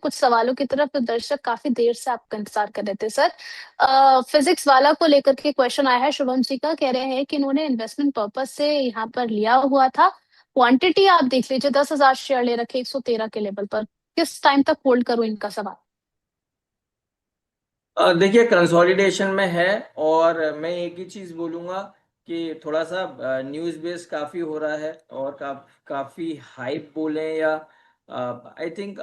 कुछ सवालों की तरफ दर्शक काफी देर से आपका इंतजार कर रहे थे सर। फिजिक्स वाला को लेकर के क्वेश्चन आया है शुभम जी का, कह रहे हैं कि इन्होंने इन्वेस्टमेंट पर्पज से यहाँ पर लिया हुआ था। क्वांटिटी आप देख लीजिए, 10,000 शेयर ले रखे 113 के लेवल पर। किस टाइम तक होल्ड करूं इनका सवाल? देखिए कंसोलिडेशन में है। और मैं एक ही चीज बोलूंगा कि थोड़ा सा न्यूज बेस काफी हो रहा है और काफी हाइप बोले या आई थिंक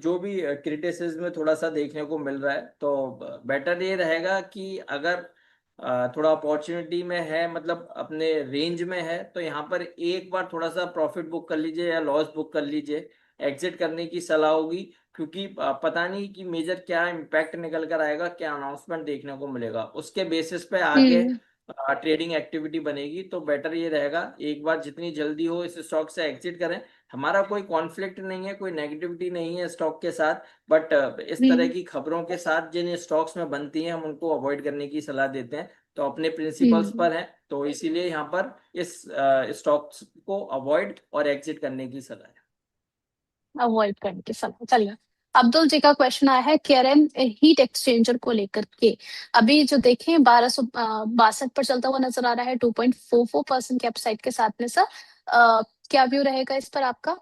जो भी क्रिटिसिज्म में थोड़ा सा देखने को मिल रहा है, तो बेटर ये रहेगा कि अगर थोड़ा अपॉर्चुनिटी में है, मतलब अपने रेंज में है, तो यहाँ पर एक बार थोड़ा सा प्रॉफिट बुक कर लीजिए या लॉस बुक कर लीजिए। एग्जिट करने की सलाह होगी, क्योंकि पता नहीं कि मेजर क्या इम्पैक्ट निकल कर आएगा, क्या अनाउंसमेंट देखने को मिलेगा, उसके बेसिस पे आगे हम्म। ट्रेडिंग एक्टिविटी बनेगी। तो बेटर ये रहेगा एक बार जितनी जल्दी हो इस स्टॉक से एग्जिट करें। हमारा कोई कॉन्फ्लिक्ट नहीं है, कोई नेगेटिविटी नहीं है स्टॉक के साथ, बट इस तरह हम्म। की खबरों के साथ जिन स्टॉक्स में बनती हैं हम उनको अवॉइड करने की सलाह देते हैं। तो अपने प्रिंसिपल्स हम्म। पर है, तो इसीलिए यहाँ पर इस स्टॉक्स को अवॉइड और एग्जिट करने की सलाह है। अवॉइड करने की सलाह, चलिए। अब्दुल जी का क्वेश्चन आया है केरन हीट एक्सचेंजर को लेकर के। अभी जो देखें 1262 पर चलता हुआ नजर आ रहा है, 2.44% के अपसाइड के साथ में सर। क्या व्यू रहेगा इस पर आपका?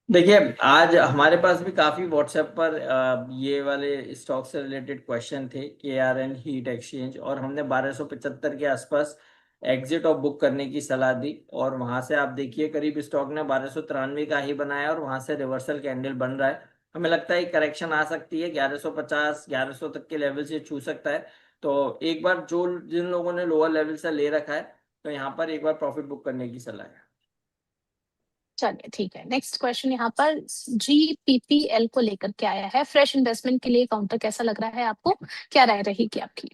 देखिए आज हमारे पास भी काफी व्हाट्सएप पर ये वाले स्टॉक से रिलेटेड क्वेश्चन थे, KRN हीट एक्सचेंज, और हमने 1275 के आसपास एग्जिट और बुक करने की सलाह दी। और वहां से आप देखिए करीब स्टॉक ने 1293 का ही बनाया और वहां से रिवर्सल कैंडल बन रहा है। हमें लगता है करेक्शन आ सकती है, 1150 1100 तक के लेवल से छू सकता है। तो एक बार जो जिन लोगों ने लोअर लेवल से ले रखा है, तो यहाँ पर एक बार प्रॉफिट बुक करने की सलाह है। चलिए ठीक है, नेक्स्ट क्वेश्चन यहाँ पर GPPL को लेकर के आया है। फ्रेश इन्वेस्टमेंट के लिए काउंटर कैसा लग रहा है आपको? क्या राय रहेगी आपकी?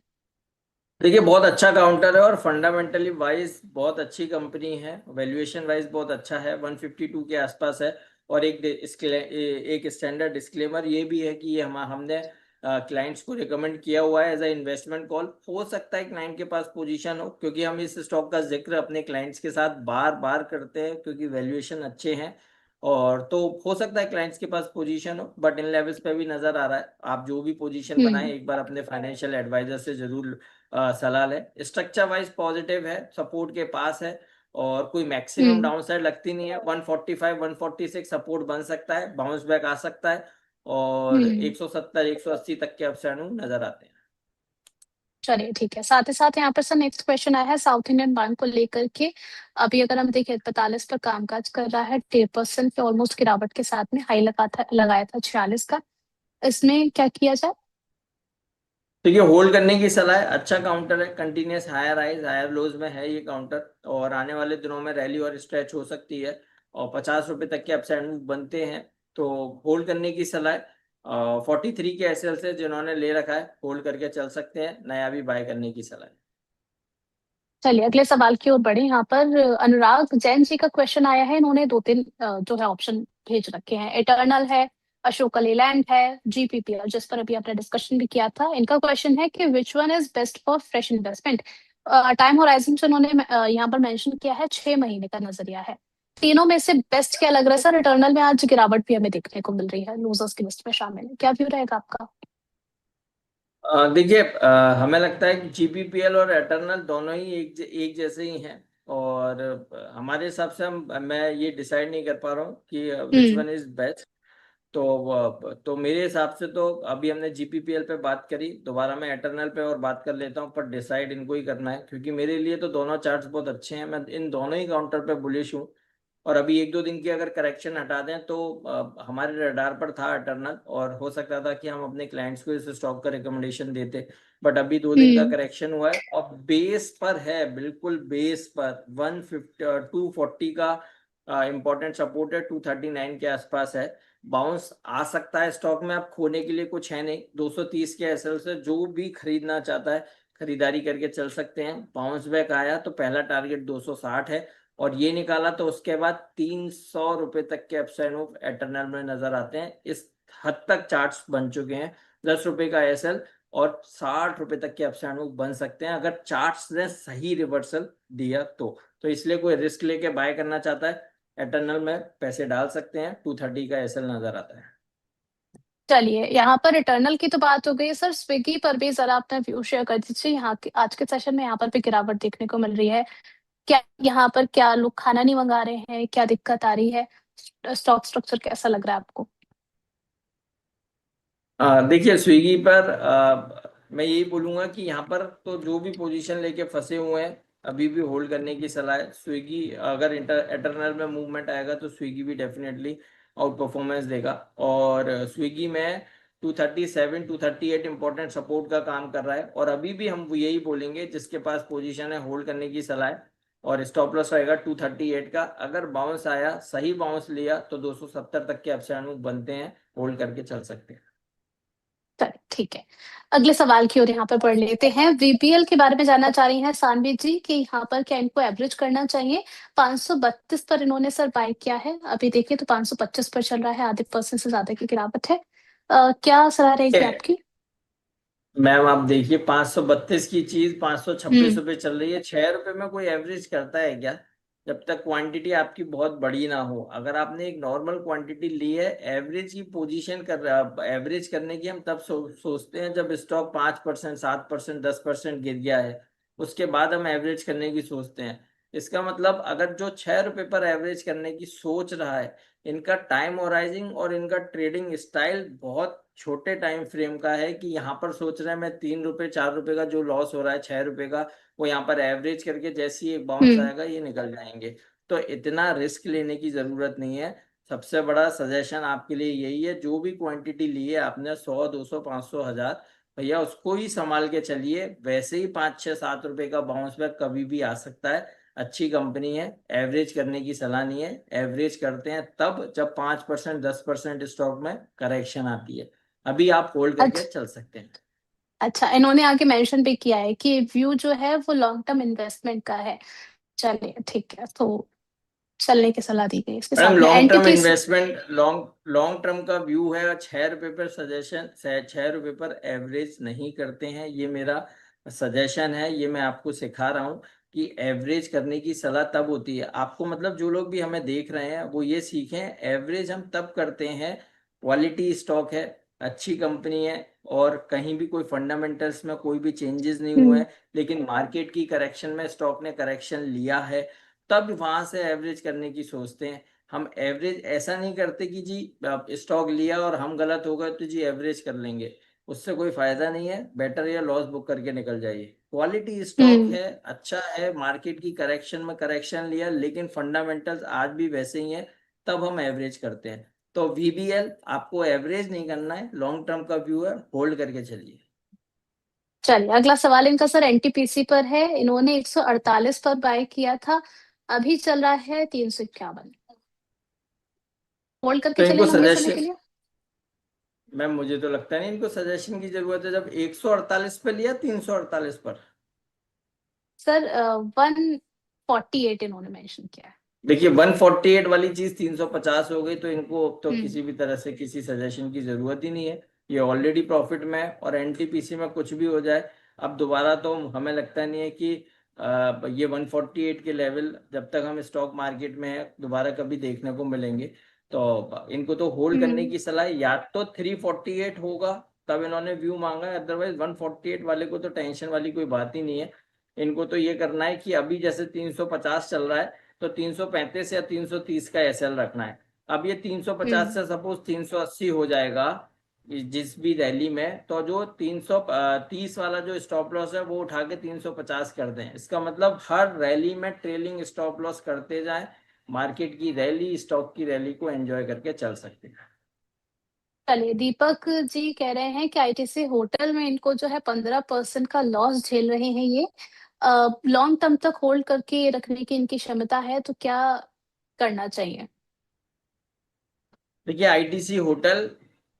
देखिए बहुत अच्छा काउंटर है और फंडामेंटली वाइज बहुत अच्छी कंपनी है। वैल्यूएशन वाइज बहुत अच्छा है, 152 के आसपास है। और एक स्टैंडर्ड डिस्क्लेमर ये भी है कि ये हमने क्लाइंट्स को रिकमेंड किया हुआ है एज अ इन्वेस्टमेंट कॉल। हो सकता है क्लाइंट के पास पोजीशन हो, क्योंकि हम इस स्टॉक का जिक्र अपने क्लाइंट्स के साथ बार बार करते हैं, क्योंकि वैल्यूएशन अच्छे हैं। और तो हो सकता है क्लाइंट्स के पास पोजीशन हो, बट इन लेवल्स पे भी नजर आ रहा है। आप जो भी पोजीशन बनाए हम्म। एक बार अपने फाइनेंशियल एडवाइजर से जरूर सलाह लें। स्ट्रक्चर वाइज पॉजिटिव है, सपोर्ट के पास है, और कोई मैक्सिमम हम्म। डाउनसाइड लगती नहीं है। 145 146 सपोर्ट बन सकता है, बाउंस बैक आ सकता है, और हम्म। 170 180 तक के अपसाइड नजर आते हैं। चलिए ठीक है, साथ ही साथ यहाँ पर सर नेक्स्ट क्वेश्चन आया है साउथ इंडियन बैंक को लेकर के। अभी अगर हम देखें 45 पर कामकाज कर रहा है, 13% के ऑलमोस्ट गिरावट के साथ में हाई लगाया था 46 का। इसमें क्या किया जाए? तो ये होल्ड करने की सलाह है। अच्छा काउंटर है, continuous higher highs higher lows में है ये काउंटर, और आने वाले दिनों में रैली और स्ट्रेच हो सकती है, और 50 रुपए तक के अपसाइड मूव बनते हैं। तो होल्ड करने की सलाह है। 43 के एसएल से जिन्होंने ले रखा है होल्ड करके चल सकते हैं, नया भी बाय करने की सलाह है। चलिए अगले सवाल की ओर बढ़े। यहाँ पर अनुराग जैन जी का क्वेश्चन आया है। इन्होंने दो तीन जो है ऑप्शन भेज रखे हैं। इटर्नल है, अशोका लेलैंड है, GPPL जिस पर अभी आपने डिस्कशन भी किया था। इनका क्वेश्चन है कि which one is best for fresh investment. Time horizon जो उन्होंने यहाँ पर मेंशन किया है, 6 महीने का नजरिया है। तीनों में से बेस्ट क्या लग रहा है सर? रिटर्नल में आज गिरावट भी हमें देखने को मिल रही है, लूजर्स की लिस्ट में शामिल है। क्या व्यू रहेगा आपका? देखिए हमें लगता है कि GPPL और एटर्नल दोनों ही एक जैसे ही हैं। और हमारे हिसाब से मैं ये डिसाइड नहीं कर पा रहा हूँ कि which hmm. One is best. तो मेरे हिसाब से तो अभी हमने GPPL पे बात करी, दोबारा मैं एटर्नल पे और बात कर लेता हूँ, पर डिसाइड इनको ही करना है, क्योंकि मेरे लिए तो दोनों चार्ट्स बहुत अच्छे हैं। मैं इन दोनों ही काउंटर पे बुलिश हूँ। और अभी एक दो दिन की अगर करेक्शन हटा दें तो हमारे रडार पर था अटर्नल, और हो सकता था कि हम अपने क्लाइंट्स को इस स्टॉक का रिकमेंडेशन देते। बट अभी 2 दिन का हम्म। करेक्शन हुआ है और बेस पर है, बिल्कुल बेस पर 240 का इंपॉर्टेंट सपोर्ट है, 239 के आसपास है। बाउंस आ सकता है स्टॉक में, अब खोने के लिए कुछ है नहीं। 230 के एसएल से जो भी खरीदना चाहता है खरीदारी करके चल सकते हैं। बाउंस बैक आया तो पहला टारगेट 260 है, और ये निकाला तो उसके बाद 300 रुपए तक के अपसाइड मूव एटर्नल में नजर आते हैं। इस हद तक चार्ट्स बन चुके हैं। 10 रुपए का एसएल और 60 रुपए तक के अपसाइड मूव बन सकते हैं, अगर चार्ट्स ने सही रिवर्सल दिया तो इसलिए कोई रिस्क लेके बाय करना चाहता है एटर्नल में पैसे डाल सकते हैं। 230 का एसएल नजर आता है। चलिए, यहाँ पर रिटर्नल की तो बात हो गई सर। स्विगी पर भी जरा अपना व्यू शेयर कर दीजिए। यहाँ के आज के सेशन में यहाँ पर भी गिरावट देखने को मिल रही है। क्या यहाँ पर क्या लोग खाना नहीं मंगा रहे हैं, क्या दिक्कत आ रही है? स्टॉक स्ट्रक्चर कैसा लग रहा है आपको? देखिए स्विगी पर मैं यही बोलूंगा कि यहाँ पर तो जो भी पोजीशन लेके फंसे हुए हैं अभी भी होल्ड करने की सलाह है। स्विगी अगर एटर्नल में मूवमेंट आएगा तो स्विगी भी डेफिनेटली आउट परफॉर्मेंस देगा। और स्विगी में 237 238 इंपॉर्टेंट सपोर्ट का काम कर रहा है और अभी भी हम यही बोलेंगे जिसके पास पोजीशन है होल्ड करने की सलाह है। और स्टॉप लॉस रहेगा 238 का। अगर बाउंस आया, सही बाउंस लिया तो 270 तक के अपसाइड मूव बनते हैं, होल्ड करके चल सकते हैं। चलिए ठीक है, अगले सवाल की ओर यहाँ पर पढ़ लेते हैं। वीपीएल के बारे में जानना चाह रही हैं सानवी जी कि यहाँ पर क्या इनको एवरेज करना चाहिए? 532 पर इन्होंने सर बाय किया है, अभी देखिए तो 525 पर चल रहा है, आधे परसेंट से ज्यादा की गिरावट है। क्या सलाह रहेगी आपकी? मैम आप देखिए 532 की चीज 526 हम्म। रुपए चल रही है। 6 रुपए में कोई एवरेज करता है क्या? जब तक क्वांटिटी आपकी बहुत बड़ी ना हो। अगर आपने एक नॉर्मल क्वांटिटी ली है, एवरेज की पोजीशन एवरेज करने की हम तब सोचते हैं जब स्टॉक 5%, 7%, 10% गिर गया है, उसके बाद हम एवरेज करने की सोचते हैं। इसका मतलब अगर जो 6 रुपए पर एवरेज करने की सोच रहा है, इनका टाइम होराइजिंग और इनका ट्रेडिंग स्टाइल बहुत छोटे टाइम फ्रेम का है कि यहाँ पर सोच रहे हैं मैं 3 रुपए 4 रुपए का जो लॉस हो रहा है 6 रुपए का, वो यहाँ पर एवरेज करके जैसे ही एक बाउंस हम्म। आएगा ये निकल जाएंगे। तो इतना रिस्क लेने की जरूरत नहीं है। सबसे बड़ा सजेशन आपके लिए यही है, जो भी क्वांटिटी ली है आपने 100 200 500 1000, भैया उसको ही संभाल के चलिए। वैसे ही 5 6 7 रुपए का बाउंस बैक कभी भी आ सकता है। अच्छी कंपनी है, एवरेज करने की सलाह नहीं है। एवरेज करते हैं तब जब 5% 10% स्टॉक में करेक्शन आती है। अभी आप होल्ड करके अच्छा। चल सकते हैं। अच्छा, इन्होंने आगे मेंशन भी किया है कि व्यू जो है वो लॉन्ग टर्म इन्वेस्टमेंट का है। चलिए ठीक है, तो चलने की सलाह दी गई। इसके मैडम साथ में long term NTPC. Investment, long long term का व्यू है। 6 रुपए पर सजेशन, 6 रुपए पर एवरेज नहीं करते हैं, ये मेरा सजेशन है। ये मैं आपको सिखा रहा हूँ कि एवरेज करने की सलाह तब होती है आपको। मतलब जो लोग भी हमें देख रहे हैं वो ये सीखें, एवरेज हम तब करते हैं क्वालिटी स्टॉक है, अच्छी कंपनी है और कहीं भी कोई फंडामेंटल्स में कोई भी चेंजेस नहीं हुए हम्म। हैं, लेकिन मार्केट की करेक्शन में स्टॉक ने करेक्शन लिया है, तब वहां से एवरेज करने की सोचते हैं। हम एवरेज ऐसा नहीं करते कि जी स्टॉक लिया और हम गलत हो गए तो जी एवरेज कर लेंगे, उससे कोई फायदा नहीं है। बेटर या लॉस बुक करके निकल जाइए। क्वालिटी स्टॉक हम्म। है, अच्छा है, मार्केट की करेक्शन में करेक्शन लिया लेकिन फंडामेंटल्स आज भी वैसे ही है, तब हम एवरेज करते हैं। तो वीबीएल आपको एवरेज नहीं करना है, लॉन्ग टर्म का व्यू है, होल्ड करके चलिए। चलिए, अगला सवाल इनका सर एनटीपीसी पर है। इन्होंने 148 पर बाय किया था, अभी चल रहा है 351। होल्ड तो करके चले इनको लंबे समय के सजेशन, लिए? मैम मुझे तो लगता नहीं इनको सजेशन की जरूरत है। जब 148 पे लिया, 348 पर। सर 148 इन्होंने मेंशन किया है। देखिए 148 वाली चीज 350 हो गई, तो इनको अब तो हम्म। किसी भी तरह से किसी सजेशन की जरूरत ही नहीं है। ये ऑलरेडी प्रॉफिट में है और एनटीपीसी में कुछ भी हो जाए, अब दोबारा तो हमें लगता नहीं है कि ये 148 के लेवल जब तक हम स्टॉक मार्केट में है दोबारा कभी देखने को मिलेंगे। तो इनको तो होल्ड करने हम्म। की सलाह है। या तो 348 होगा तब इन्होंने व्यू मांगा है, अदरवाइज 148 वाले को तो टेंशन वाली कोई बात ही नहीं है। इनको तो ये करना है कि अभी जैसे 350 चल रहा है तो 335 या 330 का एसएल रखना है। अब ये 350 हम्म। से सपोज 380 हो जाएगा जिस भी रैली में, तो जो 330 वाला जो स्टॉप लॉस है वो उठा के 350 कर दें। इसका मतलब हर रैली में ट्रेलिंग स्टॉप लॉस करते जाएं, मार्केट की रैली, स्टॉक की रैली को एंजॉय करके चल सकते हैं। चलिए, दीपक जी कह रहे हैं कि आईटीसी होटल में इनको जो है 15% का लॉस झेल रहे हैं ये। लॉन्ग टर्म तक होल्ड करके रखने की इनकी क्षमता है, तो क्या करना चाहिए? देखिए आईटीसी होटल,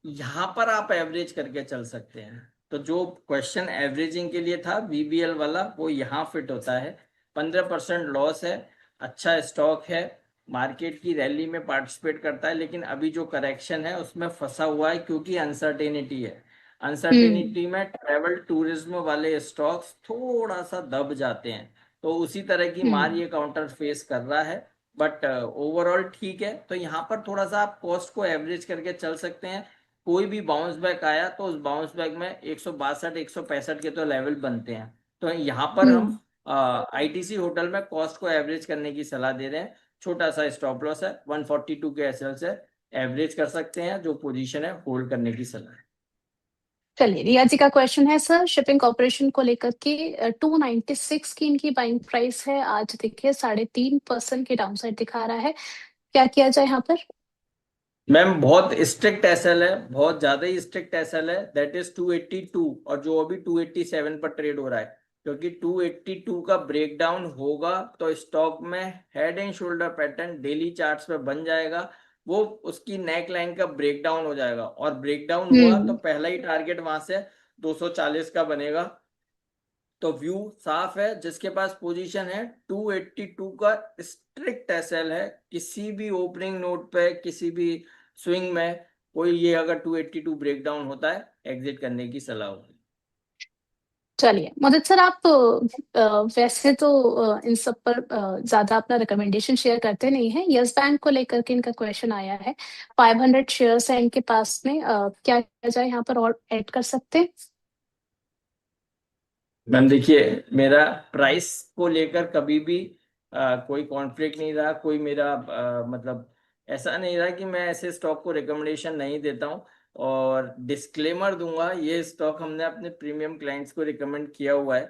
यहाँ पर आप एवरेज करके चल सकते हैं। तो जो क्वेश्चन एवरेजिंग के लिए था वीबीएल वाला, वो यहाँ फिट होता है। 15% लॉस है, अच्छा स्टॉक है, मार्केट की रैली में पार्टिसिपेट करता है, लेकिन अभी जो करेक्शन है उसमें फंसा हुआ है क्योंकि अनसर्टेनिटी है। हम्म। अनसर्टेनिटी में ट्रेवल टूरिज्म वाले स्टॉक्स थोड़ा सा दब जाते हैं। तो उसी तरह की मार हम्म। ये काउंटर फेस कर रहा है। बट ओवरऑल ठीक है। तो यहाँ पर थोड़ा सा आप कॉस्ट को एवरेज करके चल सकते हैं। कोई भी बाउंस बैक आया तो उस बाउंस बैक में 162 165 के तो लेवल बनते हैं। तो यहाँ पर हम आईटीसी होटल में कॉस्ट को एवरेज करने की सलाह दे रहे हैं। छोटा सा स्टॉप लॉस है 142 के एसएल से एवरेज कर सकते हैं, जो पोजीशन है होल्ड करने की सलाह है। चलिए, रिया जी का क्वेश्चन है सर, शिपिंग कॉर्पोरेशन को लेकर के 296 की इनकी बाइंग प्राइस है, आज देखिए 3.5% की डाउनसाइड दिखा रहा है, क्या किया जाए यहाँ पर? मैम बहुत स्ट्रिक्ट एसएल है, बहुत ज्यादा ही स्ट्रिक्ट एसएल है, दैट इज 282, और जो अभी 287 पर ट्रेड हो रहा है, क्योंकि 282 का ब्रेकडाउन होगा तो स्टॉक में head and shoulder pattern daily charts पे बन जाएगा, वो उसकी नेक लाइन का ब्रेकडाउन हो जाएगा, और ब्रेकडाउन हुआ तो पहला ही टारगेट वहां से 240 का बनेगा। तो व्यू साफ है, जिसके पास पोजीशन है 282 का स्ट्रिक्ट एसएल है, किसी भी ओपनिंग नोट पे किसी भी स्विंग में कोई ये अगर 282 ब्रेकडाउन होता है एग्जिट करने की सलाह होगी। चलिए मोदित सर, आप वैसे तो इन सब पर ज्यादा अपना रिकमेंडेशन शेयर करते नहीं हैं। यस बैंक को लेकर के इनका क्वेश्चन आया है, 500 शेयर्स है इनके पास में, क्या किया जाए यहाँ पर और ऐड कर सकते हैं? मैम देखिए, मेरा प्राइस को लेकर कभी भी कोई कॉन्फ्लिक्ट नहीं रहा, कोई मेरा मतलब ऐसा नहीं रहा कि मैं ऐसे स्टॉक को रिकमेंडेशन नहीं देता हूँ। और डिस्क्लेमर दूंगा, ये स्टॉक हमने अपने प्रीमियम क्लाइंट्स को रिकमेंड किया हुआ है,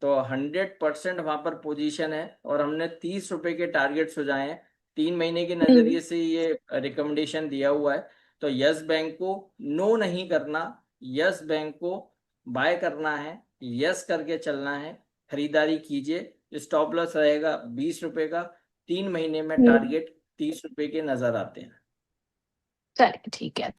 तो 100% वहां पर पोजीशन है, और हमने 30 रुपए के टारगेट्स हो जाए हैं, 3 महीने के नजरिए से ये रिकमेंडेशन दिया हुआ है। तो यस बैंक को नो नहीं करना, यस बैंक को बाय करना है, यस करके चलना है, खरीदारी कीजिए। स्टॉप लॉस रहेगा 20 रुपए का, 3 महीने में टारगेट 30 रुपए के नजर आते हैं। चलिए ठीक है,